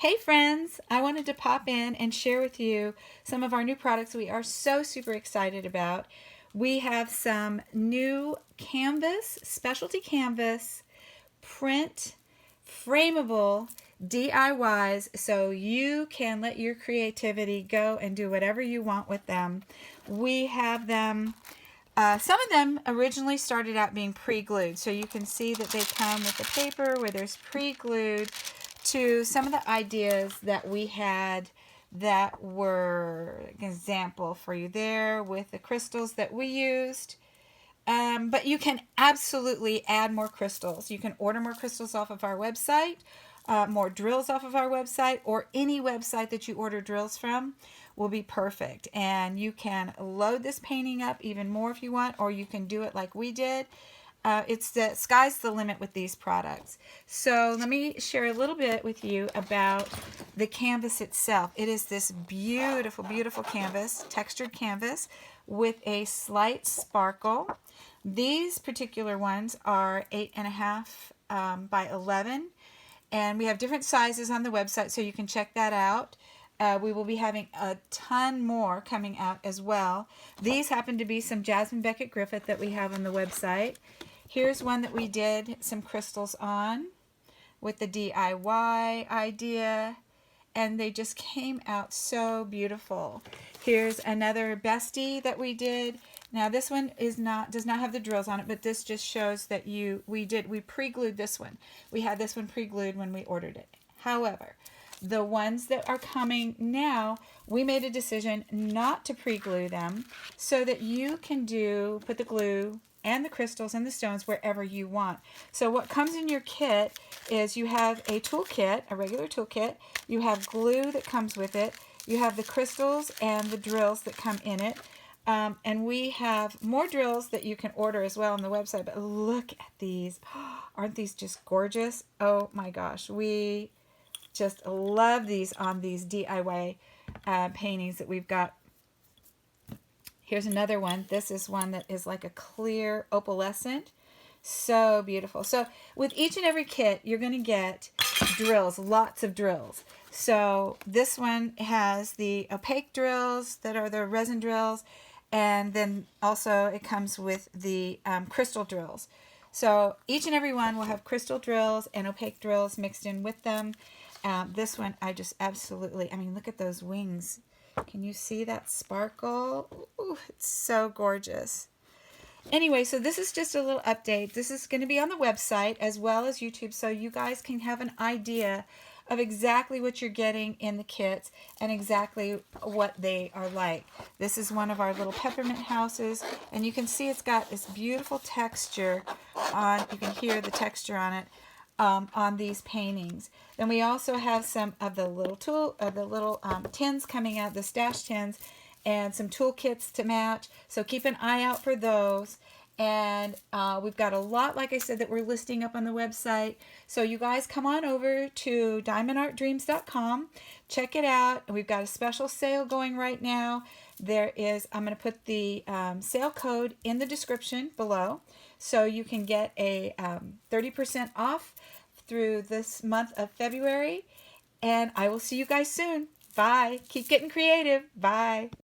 Hey friends, I wanted to pop in and share with you some of our new products we are so super excited about. We have some new canvas, specialty canvas, print, frameable DIYs so you can let your creativity go and do whatever you want with them. We have them, some of them originally started out being pre-glued, so you can see that they come with the paper where there's pre-glued to some of the ideas that we had that were an example for you there with the crystals that we used. But you can absolutely add more crystals. You can order more crystals off of our website, more drills off of our website, or any website that you order drills from will be perfect. And you can load this painting up even more if you want, or you can do it like we did. It's the sky's the limit with these products. So let me share a little bit with you about the canvas itself. It is this beautiful, beautiful canvas, textured canvas with a slight sparkle. These particular ones are 8.5 by 11, and we have different sizes on the website, so you can check that out. We will be having a ton more coming out as well. These happen to be some Jasmine Becket Griffith that we have on the website. Here's one that we did some crystals on with the DIY idea, and they just came out so beautiful. Here's another bestie that we did. Now this one does not have the drills on it, but this just shows that we pre-glued this one. We had this one pre-glued when we ordered it. However, the ones that are coming now, we made a decision not to pre-glue them so that you can put the glue and the crystals and the stones wherever you want. So what comes in your kit is you have a toolkit, a regular toolkit. You have glue that comes with it. You have the crystals and the drills that come in it. And we have more drills that you can order as well on the website. But look at these. Aren't these just gorgeous? Oh my gosh. We just love these on these DIY paintings that we've got. Here's another one. This is one that is like a clear opalescent. So beautiful. So with each and every kit, you're going to get drills, lots of drills. So this one has the opaque drills that are the resin drills, and then also it comes with the crystal drills. So each and every one will have crystal drills and opaque drills mixed in with them. This one I just absolutely, I mean, look at those wings. Can you see that sparkle? Ooh, it's so gorgeous. Anyway, so this is just a little update. This is going to be on the website as well as YouTube, so you guys can have an idea of exactly what you're getting in the kits and exactly what they are like. This is one of our little peppermint houses, and you can see it's got this beautiful texture on, you can hear the texture on it. On these paintings. Then we also have some of the little tins coming out, the stash tins, and some toolkits to match. So keep an eye out for those. And we've got a lot, like I said, that we're listing up on the website. So you guys come on over to diamondartdreams.com. Check it out. We've got a special sale going right now. I'm going to put the sale code in the description below. So you can get a 30% off through this month of February. And I will see you guys soon. Bye. Keep getting creative. Bye.